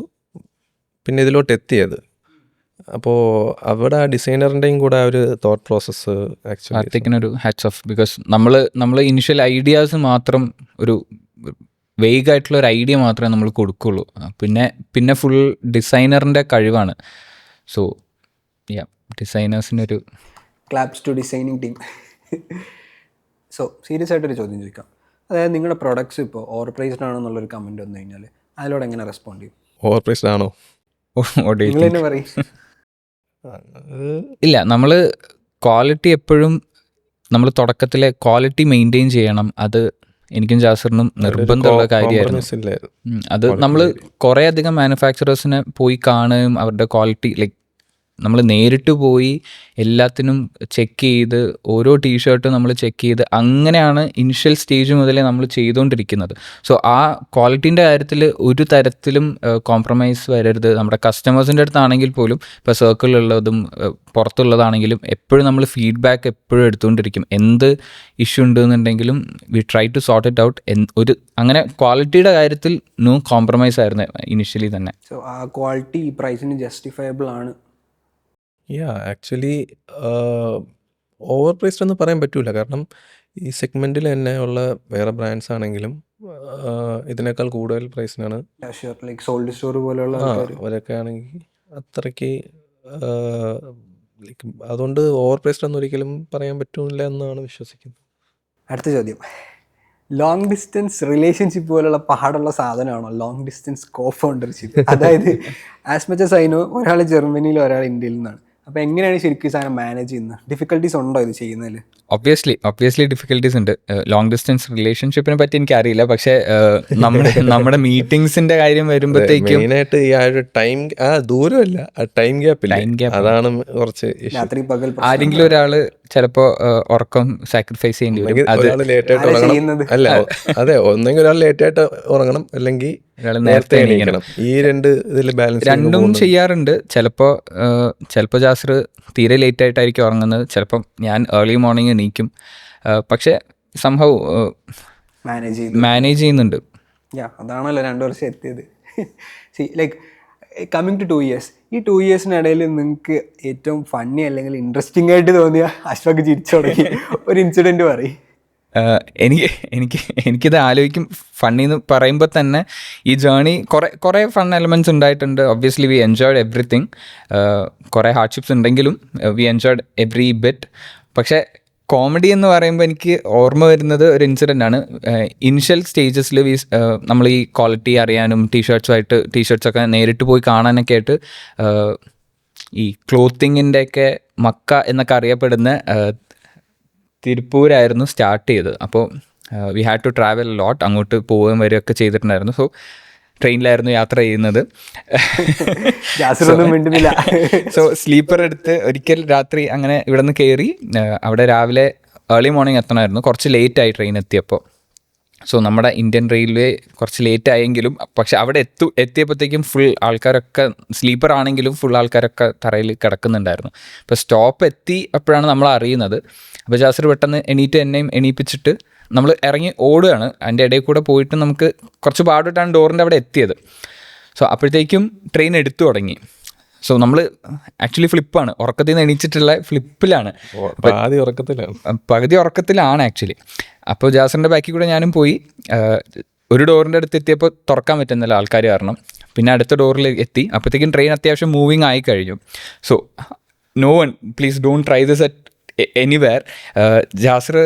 പിന്നെ ഇതിലോട്ട് എത്തിയത്. അപ്പോൾ അവിടെ ആ ഡിസൈനറിൻ്റെയും കൂടെ ആ ഒരു തോട്ട് പ്രോസസ്സ് ആക്ച്വലി കാർത്തിക്കിനൊരു ഹാറ്റ്സ് ഓഫ്. ബിക്കോസ് നമ്മൾ ഇനിഷ്യൽ ഐഡിയാസ് മാത്രം, ഒരു വേഗായിട്ടുള്ള ഒരു ഐഡിയ മാത്രമേ നമ്മൾ കൊടുക്കുള്ളൂ. പിന്നെ ഫുൾ ഡിസൈനറിൻ്റെ കഴിവാണ്. സോ ഡിസൈനേഴ്സിനൊരു claps to designing team. So serious ആയിട്ടൊരു ചോദ്യം ചോദിക്കാം. അതായത് നിങ്ങളുടെ പ്രൊഡക്ട്സ് ഇപ്പോൾ ഓവർ പ്രൈസ്ഡ് ആണോ എന്നുള്ളൊരു കമൻറ്റ് വന്നു കഴിഞ്ഞാൽ അതിലൂടെ എങ്ങനെ റെസ്പോണ്ട് ചെയ്യും? ഓവർ പ്രൈസ്ഡ് ആണോ? നിങ്ങൾ തന്നെ പറയും. ഇല്ല, നമ്മൾ ക്വാളിറ്റി എപ്പോഴും നമ്മൾ തുടക്കത്തിലെ ക്വാളിറ്റി മെയിൻറ്റെയിൻ ചെയ്യണം. അത് എനിക്കും ജാസറിനും നിർബന്ധമുള്ള കാര്യമായിരുന്നു. അത് നമ്മൾ കുറേ അധികം മാനുഫാക്ചറേഴ്സിനെ പോയി കാണുകയും അവരുടെ ക്വാളിറ്റി ലൈക്ക് നമ്മൾ നേരിട്ട് പോയി എല്ലാത്തിനും ചെക്ക് ചെയ്ത് ഓരോ ടീഷർട്ടും നമ്മൾ ചെക്ക് ചെയ്ത് അങ്ങനെയാണ് ഇനിഷ്യൽ സ്റ്റേജ് മുതലേ നമ്മൾ ചെയ്തുകൊണ്ടിരിക്കുന്നത്. സോ ആ ക്വാളിറ്റീൻ്റെ കാര്യത്തിൽ ഒരു തരത്തിലും കോംപ്രമൈസ് വരരുത്. നമ്മുടെ കസ്റ്റമേഴ്സിൻ്റെ അടുത്താണെങ്കിൽ പോലും, ഇപ്പോൾ സർക്കിളിലുള്ളതും പുറത്തുള്ളതാണെങ്കിലും എപ്പോഴും നമ്മൾ ഫീഡ്ബാക്ക് എപ്പോഴും എടുത്തുകൊണ്ടിരിക്കും. എന്ത് ഇഷ്യൂ ഉണ്ടെന്നുണ്ടെങ്കിലും we try to sort it out. ഒരു അങ്ങനെ ക്വാളിറ്റിയുടെ കാര്യത്തിൽ നോ കോംപ്രമൈസ് ആയിരുന്നു ഇനിഷ്യലി തന്നെ. സോ ആ ക്വാളിറ്റി ഈ പ്രൈസിന് ജസ്റ്റിഫയബിൾ ആണ്. ആക്ച്വലി ഓവർ പ്രൈസ്ഡ് എന്ന് പറയാൻ പറ്റൂല. കാരണം ഈ സെഗ്മെൻറ്റിൽ തന്നെ ഉള്ള വേറെ ബ്രാൻഡ്സ് ആണെങ്കിലും ഇതിനേക്കാൾ കൂടുതൽ പ്രൈസിനാണ്. ലൈക്ക് സോൾഡ് സ്റ്റോർ പോലെയുള്ള അവരൊക്കെ ആണെങ്കിൽ അത്രയ്ക്ക് ലൈക്ക് അതുകൊണ്ട് ഓവർ പ്രൈസ്ഡ് എന്ന് ഒരിക്കലും പറയാൻ പറ്റില്ല എന്നാണ് വിശ്വസിക്കുന്നത്. അടുത്ത ചോദ്യം, ലോങ് ഡിസ്റ്റൻസ് റിലേഷൻഷിപ്പ് പോലുള്ള പാടുള്ള സാധനമാണോ ലോങ് ഡിസ്റ്റൻസ് കോ ഫൗണ്ടർഷിപ്പ്? അതായത് as much as I know, ഒരാൾ ജർമ്മനിയിൽ ഒരാൾ ഇന്ത്യയിൽ നിന്നാണ്. അപ്പോൾ എങ്ങനെയാണ് ശരിക്കും ഈ സാധനം മാനേജ് ചെയ്യുന്നത്? ഡിഫിക്കൽട്ടീസ് ഉണ്ടോ ഇത് ചെയ്യുന്നതിൽ? ഒബ്വിയസ്ലി ഡിഫിക്കൽട്ടീസ് ഉണ്ട്. ലോങ് ഡിസ്റ്റൻസ് റിലേഷൻഷിപ്പിനെ പറ്റി എനിക്കറിയില്ല. പക്ഷേ നമ്മുടെ മീറ്റിംഗ്സിന്റെ കാര്യം വരുമ്പോഴത്തേക്കും മെയിനായിട്ട് ഈ ആ ഒരു ടൈം, ദൂരമല്ല, ആ ടൈം ഗ്യാപ്പില്ല, അതാണ് കുറച്ച് രാത്രി പകൽ. ആരെങ്കിലും ഒരാൾ ചിലപ്പോൾ ഉറക്കം സാക്രിഫൈസ് ചെയ്യേണ്ടി വരും. ലേറ്റായിട്ട് ഉറങ്ങണം, അല്ല അതെ, ഒന്നെങ്കിൽ ഒരാൾ ലേറ്റായിട്ട് ഉറങ്ങണം, അല്ലെങ്കിൽ നേരത്തെ എണീക്കണം. ഈ രണ്ട് ഇതിൽ ബാലൻസ് രണ്ടും ചെയ്യാറുണ്ട്. ചിലപ്പോൾ ജാസർ തീരെ ലേറ്റ് ആയിട്ടായിരിക്കും ഉറങ്ങുന്നത്, ചിലപ്പം ഞാൻ ഏർലി മോർണിംഗ് എണീക്കും. പക്ഷെ സംഭവം മാനേജ് ചെയ്യുന്നുണ്ട്. അതാണല്ലോ 2 വർഷം എത്തിയത്. ലൈക്ക് കമ്മിങ് ടു 2 years, ഈ 2 yearsനിടയിൽ നിങ്ങൾക്ക് ഏറ്റവും ഫണ്ണി അല്ലെങ്കിൽ ഇൻട്രസ്റ്റിംഗ് ആയിട്ട് തോന്നിയ അശ്വക് ചിരിച്ചു തുടങ്ങി ഒരു ഇൻസിഡൻറ്റ് പറയും. എനിക്കിത് ആലോചിക്കും. ഫണ്ണി എന്ന് പറയുമ്പോൾ തന്നെ ഈ ജേണി കുറേ ഫൺ എലമെൻറ്റ്സ് ഉണ്ടായിട്ടുണ്ട്. Obviously we enjoyed everything. കുറേ ഹാർഡ്ഷിപ്സ് ഉണ്ടെങ്കിലും വി എൻജോയ്ഡ് എവറി ബിറ്റ്. പക്ഷേ കോമഡി എന്ന് പറയുമ്പോൾ എനിക്ക് ഓർമ്മ വരുന്നത് ഒരു ഇൻസിഡൻ്റ് ആണ്. ഇനിഷ്യൽ സ്റ്റേജസിൽ നമ്മൾ ഈ ക്വാളിറ്റി അറിയാനും ടീഷർട്ട്സൊക്കെ നേരിട്ട് പോയി കാണാനൊക്കെ ആയിട്ട് ഈ ക്ലോത്തിങ്ങിൻ്റെയൊക്കെ മക്ക എന്നൊക്കെ അറിയപ്പെടുന്ന തിരുപ്പൂരായിരുന്നു സ്റ്റാർട്ട് ചെയ്തത്. അപ്പോൾ വി ഹാഡ് ടു ട്രാവൽ ലോട്ട്, അങ്ങോട്ട് പോവുകയും വരികയൊക്കെ ചെയ്തിട്ടുണ്ടായിരുന്നു. സോ ട്രെയിനിലായിരുന്നു യാത്ര ചെയ്യുന്നത്. സോ സ്ലീപ്പർ എടുത്ത് ഒരിക്കൽ രാത്രി അങ്ങനെ ഇവിടെ നിന്ന് കയറി അവിടെ രാവിലെ ഏർലി മോർണിംഗ് എത്തണമായിരുന്നു. കുറച്ച് ലേറ്റായി ട്രെയിൻ എത്തിയപ്പോൾ. സോ നമ്മുടെ ഇന്ത്യൻ റെയിൽവേ കുറച്ച് ലേറ്റ് ആയെങ്കിലും പക്ഷെ അവിടെ എത്തിയപ്പോഴത്തേക്കും ഫുൾ ആൾക്കാരൊക്കെ, സ്ലീപ്പർ ആണെങ്കിലും ഫുൾ ആൾക്കാരൊക്കെ തറയിൽ കിടക്കുന്നുണ്ടായിരുന്നു. അപ്പോൾ സ്റ്റോപ്പ് എത്തി അപ്പോഴാണ് നമ്മൾ അറിയുന്നത്. അപ്പോൾ ജാസിർ പെട്ടെന്ന് എന്നെയും എണീപ്പിച്ചിട്ട് നമ്മൾ ഇറങ്ങി ഓടുകയാണ്. അതിൻ്റെ ഇടയിൽ കൂടെ പോയിട്ട് നമുക്ക് കുറച്ച് പാടിട്ടാണ് ഡോറിൻ്റെ അവിടെ എത്തിയത്. സോ അപ്പോഴത്തേക്കും ട്രെയിൻ എടുത്തു തുടങ്ങി. സോ നമ്മൾ ആക്ച്വലി ഫ്ലിപ്പാണ്, ഉറക്കത്തിൽ നിന്ന് എണീച്ചിട്ടുള്ള ഫ്ലിപ്പിലാണ്, പകുതി ഉറക്കത്തിലാണ് ആക്ച്വലി. അപ്പോൾ ജാസറിൻ്റെ ബാക്കിൽ കൂടെ ഞാനും പോയി. ഒരു ഡോറിൻ്റെ അടുത്ത് എത്തിയപ്പോൾ തുറക്കാൻ പറ്റുന്നില്ല ആൾക്കാർ കാരണം. പിന്നെ അടുത്ത ഡോറിൽ എത്തി. അപ്പോഴത്തേക്കും ട്രെയിൻ അത്യാവശ്യം മൂവിങ് ആയി കഴിഞ്ഞു. So no one please don't try this at anywhere. Jasar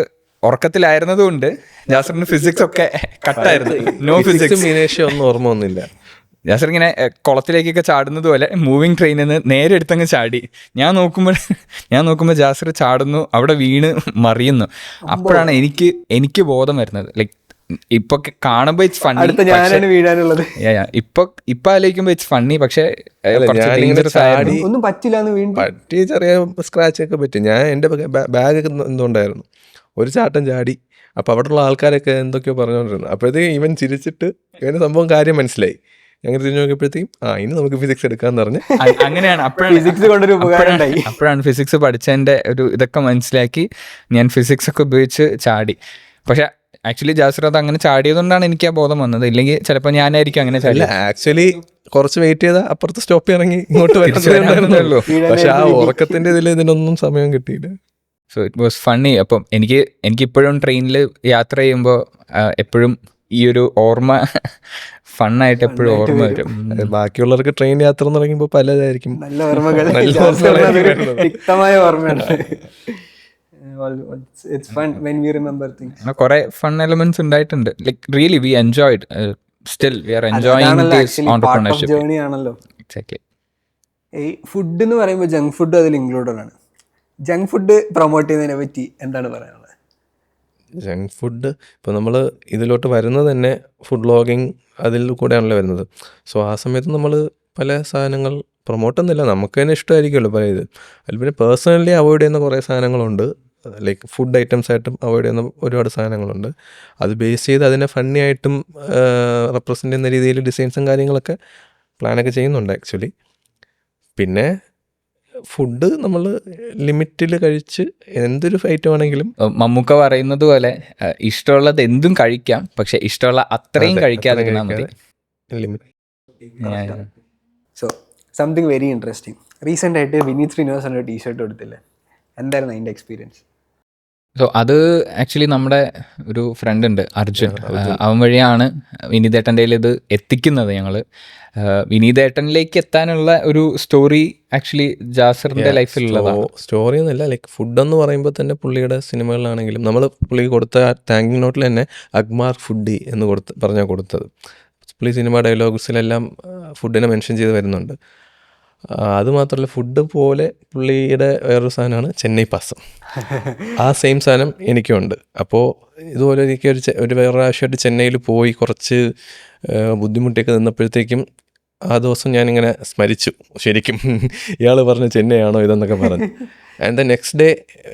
ഉറക്കത്തിലായിരുന്നതുകൊണ്ട് ജാസറിന് ഫിസിക്സ് ഒക്കെ കട്ടായിരുന്നു. നോ ഫിസിക്സ് ഒന്നും ഓർമ്മ ഒന്നുമില്ല. ജാസർ ഇങ്ങനെ കുളത്തിലേക്കൊക്കെ ചാടുന്നത് പോലെ മൂവിങ് ട്രെയിനിൽ നിന്ന് നേരെ എടുത്തങ്ങ് ചാടി. ഞാൻ നോക്കുമ്പോൾ ജാസർ ചാടുന്നു, അവിടെ വീണ് മറിയുന്നു. അപ്പോഴാണ് എനിക്ക് ബോധം വരുന്നത്. ലൈക്ക് ഇപ്പൊ കാണുമ്പോൾ ഇറ്റ്സ് ഫണ്ണി, ഇപ്പൊ ആലോചിക്കുമ്പോൾ ഇറ്റ്സ് ഫണ്ണി. പക്ഷെ ഒന്നും പറ്റി, ചെറിയ സ്ക്രാച്ച് ഒക്കെ പറ്റി. ഞാൻ എൻ്റെ ബാഗ് എന്തുകൊണ്ടായിരുന്നു ഒരു ചാട്ടം ചാടി. അപ്പോൾ അവിടെയുള്ള ആൾക്കാരൊക്കെ എന്തൊക്കെയോ പറഞ്ഞുകൊണ്ടിരുന്നു. അപ്പോഴത്തേക്കും ഇവൻ ചിരിച്ചിട്ട് ഇവന് സംഭവം കാര്യം മനസ്സിലായി. ഞങ്ങൾ തിരിഞ്ഞു നോക്കിയപ്പോഴത്തേക്കും ഇനി നമുക്ക് ഫിസിക്സ് എടുക്കാന്ന് പറഞ്ഞ് അങ്ങനെയാണ്. അപ്പോഴാണ് ഫിസിക്സ് പഠിച്ചതിൻ്റെ ഒരു ഇതൊക്കെ മനസ്സിലാക്കി ഞാൻ ഫിസിക്സ് ഒക്കെ ഉപയോഗിച്ച് ചാടി. പക്ഷെ ആക്ച്വലി ജാസിർ അത് അങ്ങനെ ചാടിയതുകൊണ്ടാണ് എനിക്ക് ആ ബോധം വന്നത്. ഇല്ലെങ്കിൽ ചിലപ്പോൾ ഞാനായിരിക്കും അങ്ങനെ ചാടി. ആക്ച്വലി കുറച്ച് വെയിറ്റ് ചെയ്താൽ അപ്പുറത്ത് സ്റ്റോപ്പ് ഇറങ്ങി ഇങ്ങോട്ട് വരുന്നുള്ളൂ. പക്ഷെ ആ ഉറക്കത്തിന്റെ ഇതിനൊന്നും സമയം കിട്ടിയില്ല. So it was funny. അപ്പം എനിക്കിപ്പോഴും ട്രെയിനിൽ യാത്ര ചെയ്യുമ്പോൾ എപ്പോഴും ഈ ഒരു ഓർമ്മ ഫണ്ണായിട്ട് എപ്പോഴും ഓർമ്മ വരും. ബാക്കിയുള്ളവർക്ക് ട്രെയിൻ യാത്ര എന്ന് പറയുമ്പോൾ പലതായിരിക്കും, നല്ല ഓർമ്മകൾ, വ്യക്തമായ ഓർമ്മയാണ്. കുറെ ഫൺ എലമെന്റ്സ് ഉണ്ടായിട്ടുണ്ട്. Like really V enjoyed, still we are enjoying this entrepreneurship. Journey ആണല്ലോ. എക്സാക്ട്ലി. ഈ ഫുഡ് എന്ന് പറയുമ്പോൾ ജങ്ക് ഫുഡ് അതിൽ ഇൻക്ലൂഡഡ് ആണ്. ജങ്ക് ഫുഡ് പ്രൊമോട്ട് ചെയ്യുന്നതിനെ പറ്റി എന്താണ് പറയാനുള്ളത്? ജങ്ക് ഫുഡ് ഇപ്പോൾ നമ്മൾ ഇതിലോട്ട് വരുന്നത് തന്നെ ഫുഡ് വ്ളോഗിങ് അതിൽ കൂടെയാണല്ലോ വരുന്നത്. സോ ആ സമയത്ത് നമ്മൾ പല സാധനങ്ങൾ പ്രൊമോട്ടൊന്നുമില്ല, നമുക്ക് തന്നെ ഇഷ്ടമായിരിക്കുമല്ലോ പല ഇത്. അതിൽ പിന്നെ പേഴ്സണലി അവോയ്ഡ് ചെയ്യുന്ന കുറേ സാധനങ്ങളുണ്ട്. ലൈക്ക് ഫുഡ് ഐറ്റംസ് ആയിട്ടും അവോയ്ഡ് ചെയ്യുന്ന ഒരുപാട് സാധനങ്ങളുണ്ട്. അത് ബേസ് ചെയ്ത് അതിനെ ഫണ്ണി ആയിട്ടും റെപ്രസെൻ്റ് ചെയ്യുന്ന രീതിയിൽ ഡിസൈൻസും കാര്യങ്ങളൊക്കെ പ്ലാനൊക്കെ ചെയ്യുന്നുണ്ട് ആക്ച്വലി. പിന്നെ ഫുഡ് നമ്മൾ ലിമിറ്റിൽ കഴിച്ച് എന്തൊരു ഐറ്റം ആണെങ്കിലും, മമ്മൂക്ക പറയുന്നത് പോലെ ഇഷ്ടമുള്ളത് എന്തും കഴിക്കാം, പക്ഷെ ഇഷ്ടമുള്ള അത്രയും കഴിക്കാതെ മതി. So something very interesting. Recent ആയിട്ട് വിനീത് ശ്രീനിവാസൻ്റെ ടീഷർട്ട് കൊടുത്തില്ലേ, എന്തായിരുന്നു അതിൻ്റെ എക്സ്പീരിയൻസ്? സോ അത് ആക്ച്വലി നമ്മുടെ ഒരു ഫ്രണ്ട് ഉണ്ട് അർജുൻ, അവൻ വഴിയാണ് വിനീതേട്ടൻ്റെ ഇത് എത്തിക്കുന്നത്. ഞങ്ങൾ വിനീതേട്ടനിലേക്ക് എത്താനുള്ള ഒരു സ്റ്റോറി ആക്ച്വലി ജാസിറിൻ്റെ ലൈഫിലുള്ളതാണ്. സ്റ്റോറി എന്നല്ല, ലൈക്ക് ഫുഡ് എന്ന് പറയുമ്പോൾ തന്നെ പുള്ളിയുടെ സിനിമകളിലാണെങ്കിലും നമ്മൾ പുള്ളിക്ക് കൊടുത്ത താങ്കിങ് നോട്ടിൽ തന്നെ അഗ്മാർ ഫുഡി എന്ന് പറഞ്ഞാൽ കൊടുത്തത്. പുള്ളി സിനിമ ഡയലോഗ്സിലെല്ലാം ഫുഡിനെ മെൻഷൻ ചെയ്ത് വരുന്നുണ്ട്. അതുമാത്രമല്ല, ഫുഡ് പോലെ പുള്ളിയുടെ വേറൊരു സാധനമാണ് ചെന്നൈ പാസം. ആ സെയിം സാധനം എനിക്കുണ്ട്. അപ്പോൾ ഇതുപോലെ എനിക്ക് ഒരു വേറെ പ്രാവശ്യമായിട്ട് ചെന്നൈയിൽ പോയി കുറച്ച് ബുദ്ധിമുട്ടിയൊക്കെ നിന്നപ്പോഴത്തേക്കും ആ ദിവസം ഞാനിങ്ങനെ സ്മരിച്ചു, ശരിക്കും ഇയാൾ പറഞ്ഞു ചെന്നൈയാണോ ഇതെന്നൊക്കെ പറഞ്ഞു. ആൻഡ് ദ നെക്സ്റ്റ് ഡേ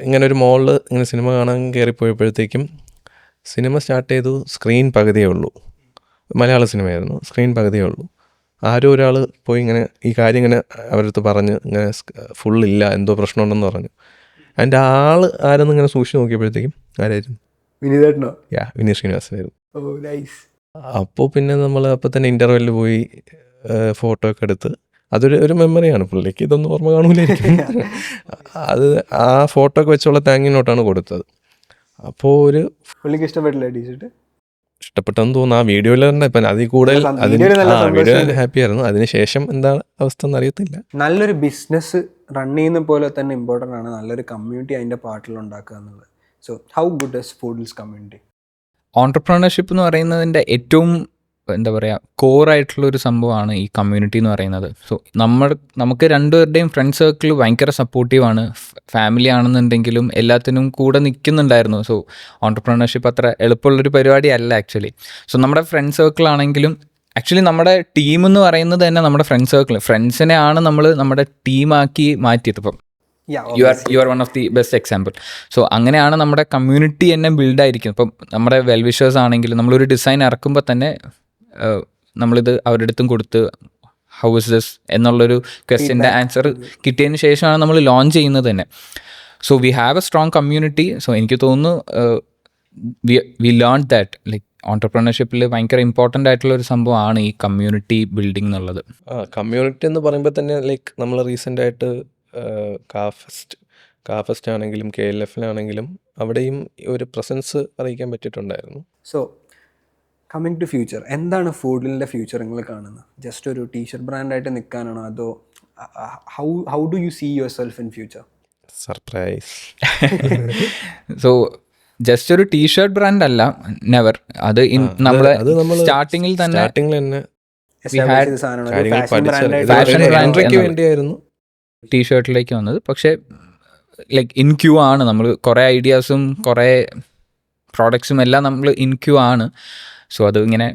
ഇങ്ങനെ ഒരു മോളിൽ ഇങ്ങനെ സിനിമ കാണാൻ കയറിപ്പോയപ്പോഴത്തേക്കും സിനിമ സ്റ്റാർട്ട് ചെയ്തു. സ്ക്രീൻ പകുതിയേ ഉള്ളൂ, മലയാള സിനിമയായിരുന്നു, സ്ക്രീൻ പകുതിയേ ഉള്ളൂ. ആരോ ഒരാൾ പോയി ഇങ്ങനെ ഈ കാര്യം ഇങ്ങനെ അവരടുത്ത് പറഞ്ഞ് ഇങ്ങനെ ഫുള്ളില്ല, എന്തോ പ്രശ്നമുണ്ടെന്ന് പറഞ്ഞു. അതിൻ്റെ ആൾ ആരെന്ന് ഇങ്ങനെ സൂക്ഷിച്ച് നോക്കിയപ്പോഴത്തേക്കും ആരായിരുന്നു? വിനീതേട്ടനോ? വിനീത് ശ്രീനിവാസനായിരുന്നു. ഓ നൈസ്. അപ്പോൾ പിന്നെ നമ്മൾ അപ്പോൾ തന്നെ ഇൻ്റർവെല്ലിൽ പോയി ഫോട്ടോ ഒക്കെ എടുത്ത് അതൊരു മെമ്മറിയാണ്. പുള്ളിക്ക് ഇതൊന്നും ഓർമ്മ കാണൂലായിരിക്കും. അത് ആ ഫോട്ടോ ഒക്കെ വെച്ചുള്ള താങ്ക് യു നോട്ടാണ് കൊടുത്തത്. അപ്പോൾ പുള്ളിക്ക് ഇഷ്ടപ്പെട്ടില്ല ടീഷർട്ട്? ഇഷ്ടപ്പെട്ടെന്ന് തോന്നുന്നു. ആ വീഡിയോയിൽ തന്നെ ഇപ്പം അതിൽ കൂടുതൽ വീഡിയോ ഹാപ്പി ആയിരുന്നു. അതിനുശേഷം എന്താണ് അവസ്ഥ എന്ന് അറിയത്തില്ല. നല്ലൊരു ബിസിനസ് റൺ ചെയ്യുന്ന പോലെ തന്നെ ഇമ്പോർട്ടൻ്റ് ആണ് നല്ലൊരു കമ്മ്യൂണിറ്റി അതിൻ്റെ പാർട്ടിൽ ഉണ്ടാക്കുക എന്നുള്ളത്. സോ ഹൗ ഗുഡ് ഇസ് ഫുഡിൽസ് കമ്മ്യൂണിറ്റി? ഓൺടർപ്രണർഷിപ്പ് എന്ന് പറയുന്നതിൻ്റെ ഏറ്റവും എന്താ പറയുക കോറായിട്ടുള്ളൊരു സംഭവമാണ് ഈ കമ്മ്യൂണിറ്റി എന്ന് പറയുന്നത്. സോ നമുക്ക് രണ്ടുപേരുടെയും ഫ്രണ്ട് സർക്കിൾ ഭയങ്കര സപ്പോർട്ടീവാണ്. ഫാമിലി ആണെന്നുണ്ടെങ്കിലും എല്ലാത്തിനും കൂടെ നിൽക്കുന്നുണ്ടായിരുന്നു. സോ ഓൺടർപ്രണർഷിപ്പ് അത്ര എളുപ്പമുള്ളൊരു പരിപാടിയല്ല ആക്ച്വലി. സോ നമ്മുടെ ഫ്രണ്ട് സർക്കിൾ ആണെങ്കിലും ആക്ച്വലി നമ്മുടെ ടീം എന്ന് പറയുന്നത് തന്നെ നമ്മുടെ ഫ്രണ്ട് സർക്കിൾ, ഫ്രണ്ട്സിനെ ആണ് നമ്മൾ നമ്മുടെ ടീമാക്കി മാറ്റിയത്. ഇപ്പം you are one of the best example. So അങ്ങനെയാണ് നമ്മുടെ കമ്മ്യൂണിറ്റി തന്നെ ബിൽഡായിരിക്കുന്നത്. ഇപ്പം നമ്മുടെ വെൽവിഷേഴ്സ് ആണെങ്കിലും നമ്മളൊരു ഡിസൈൻ ഇറക്കുമ്പോൾ തന്നെ നമ്മളിത് അവരുടെ അടുത്തും കൊടുത്ത് ഹൗ ഇസ് ദിസ് എന്നുള്ളൊരു ക്വസ്റ്റ്യൻ്റെ ആൻസർ കിട്ടിയതിന് ശേഷമാണ് നമ്മൾ ലോഞ്ച് ചെയ്യുന്നത് തന്നെ. So we have A strong community. So എനിക്ക് തോന്നുന്നു വി ലേൺ ദാറ്റ് ലൈക്ക് ഓൺടർപ്രണർഷിപ്പിൽ ഭയങ്കര ഇമ്പോർട്ടൻ്റ് ആയിട്ടുള്ളൊരു സംഭവമാണ് ഈ കമ്മ്യൂണിറ്റി ബിൽഡിംഗ് എന്നുള്ളത്. കമ്മ്യൂണിറ്റി എന്ന് പറയുമ്പോൾ തന്നെ ലൈക്ക് നമ്മൾ റീസെൻ്റായിട്ട് കാഫസ്റ്റ് ആണെങ്കിലും KLF-ലാണെങ്കിലും അവിടെയും ഒരു പ്രസൻസ് അറിയിക്കാൻ പറ്റിയിട്ടുണ്ടായിരുന്നു. സോ കമ്മിങ് ടു ഫ്യൂച്ചർ, എന്താണ് ഫുഡിൻ്റെ ഫ്യൂച്ചർ നിങ്ങൾ കാണുന്നത്? ജസ്റ്റ് ഒരു ടീഷർട്ട് ബ്രാൻഡായിട്ട് നിൽക്കാനാണോ, അതോ how do you see yourself in future? Surprise. So just ഒരു ടീഷർട്ട് ബ്രാൻഡ് അല്ല, നെവർ. അത് നമ്മളെ സ്റ്റാർട്ടിങ്ങിൽ തന്നെ ഫാഷൻ ബ്രാൻഡിന് വേണ്ടിയായിരുന്നു ടീഷർട്ടിലേക്ക് വന്നത്. പക്ഷേ ലൈക്ക് ഇൻ ക്യൂ ആണ്. നമ്മൾ കുറേ ഐഡിയാസും കുറേ പ്രോഡക്ട്സും എല്ലാം നമ്മൾ ഇൻ ക്യൂ ആണ്. സോ അത് ഇങ്ങനെ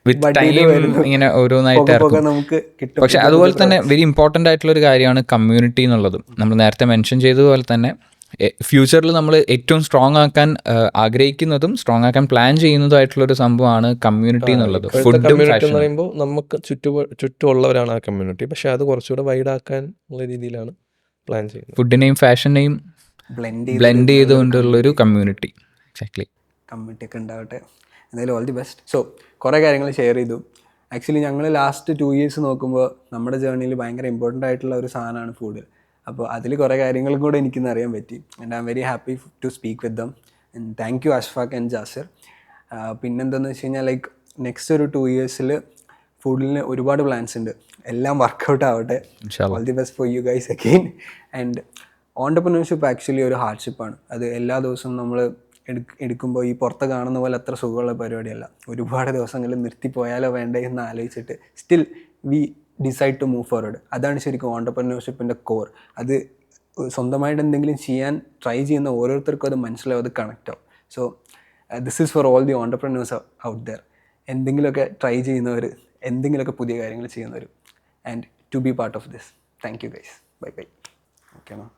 വിത്ത് ടൈം ഇങ്ങനെ ഓരോന്നായിട്ട് ഇറക്കും. പക്ഷെ അതുപോലെ തന്നെ വെരി ഇമ്പോർട്ടൻ്റ് ആയിട്ടുള്ളൊരു കാര്യമാണ് കമ്മ്യൂണിറ്റി എന്നുള്ളത്. നമ്മൾ നേരത്തെ മെൻഷൻ ചെയ്തതുപോലെ തന്നെ ഫ്യൂച്ചറിൽ നമ്മൾ ഏറ്റവും സ്ട്രോങ് ആക്കാൻ ആഗ്രഹിക്കുന്നതും സ്ട്രോങ് ആക്കാൻ പ്ലാൻ ചെയ്യുന്നതുമായിട്ടുള്ളൊരു സംഭവമാണ് കമ്മ്യൂണിറ്റി എന്നുള്ളത്. കമ്മ്യൂണിറ്റി എന്ന് പറയുമ്പോൾ നമുക്ക് ചുറ്റുമുള്ളവരാണ് ആ കമ്മ്യൂണിറ്റി. പക്ഷെ അത് കുറച്ചുകൂടെ വൈഡാക്കാൻ ഉള്ള രീതിയിലാണ് പ്ലാൻ ചെയ്യുന്നത്. ഫുഡിനെയും ഫാഷനെയും ബ്ലെൻഡ് ചെയ്തുകൊണ്ടുള്ളൊരു കമ്മ്യൂണിറ്റി. എക്സാക്ട്ലി. കമ്മ്യൂണിറ്റി ഒക്കെ ഉണ്ടാവട്ടെ. എന്തായാലും ഓൾ ദി ബെസ്റ്റ്. സോ കുറേ കാര്യങ്ങൾ ഷെയർ ചെയ്തു. ആക്ച്വലി ഞങ്ങൾ ലാസ്റ്റ് 2 years നോക്കുമ്പോൾ നമ്മുടെ ജേർണിയിൽ ഭയങ്കര ഇമ്പോർട്ടൻ്റ് ആയിട്ടുള്ള ഒരു സാധനമാണ് ഫുഡ്. അപ്പോൾ അതിൽ കുറേ കാര്യങ്ങളും കൂടെ എനിക്കിന്ന് അറിയാൻ പറ്റി. And I'm very happy to speak with them. And thank you Ashfaq and Jasir. പിന്നെന്താണെന്ന് വെച്ച് കഴിഞ്ഞാൽ ലൈക്ക് നെക്സ്റ്റ് ഒരു 2 years ഫുഡിന് ഒരുപാട് പ്ലാൻസ് ഉണ്ട്. എല്ലാം വർക്കൗട്ട് ആവട്ടെ. All the best for you guys again. And entrepreneurship actually ഒരു ഹാർഡ്ഷിപ്പാണ്. അത് എല്ലാ ദിവസവും നമ്മൾ എടുക്കുമ്പോൾ ഈ പുറത്ത് കാണുന്ന പോലെ അത്ര സുഖമുള്ള പരിപാടിയല്ല. ഒരുപാട് ദിവസങ്ങളിൽ നിർത്തിപ്പോയാലോ വേണ്ടേ എന്ന് ആലോചിച്ചിട്ട് still we decide to move forward. അതാണ് ശരിക്കും ഓൺടർപ്രണർഷിപ്പിൻ്റെ കോർ. അത് സ്വന്തമായിട്ട് എന്തെങ്കിലും ചെയ്യാൻ ട്രൈ ചെയ്യുന്ന ഓരോരുത്തർക്കും അത് മനസ്സിലാവും, അത് കണക്റ്റ് ആവും. So this is for all the entrepreneurs out there. എന്തെങ്കിലുമൊക്കെ ട്രൈ ചെയ്യുന്നവർ, എന്തെങ്കിലുമൊക്കെ പുതിയ കാര്യങ്ങൾ ചെയ്യുന്നവർ, and to be part of this. Thank you guys. Bye bye. Okay ma'am.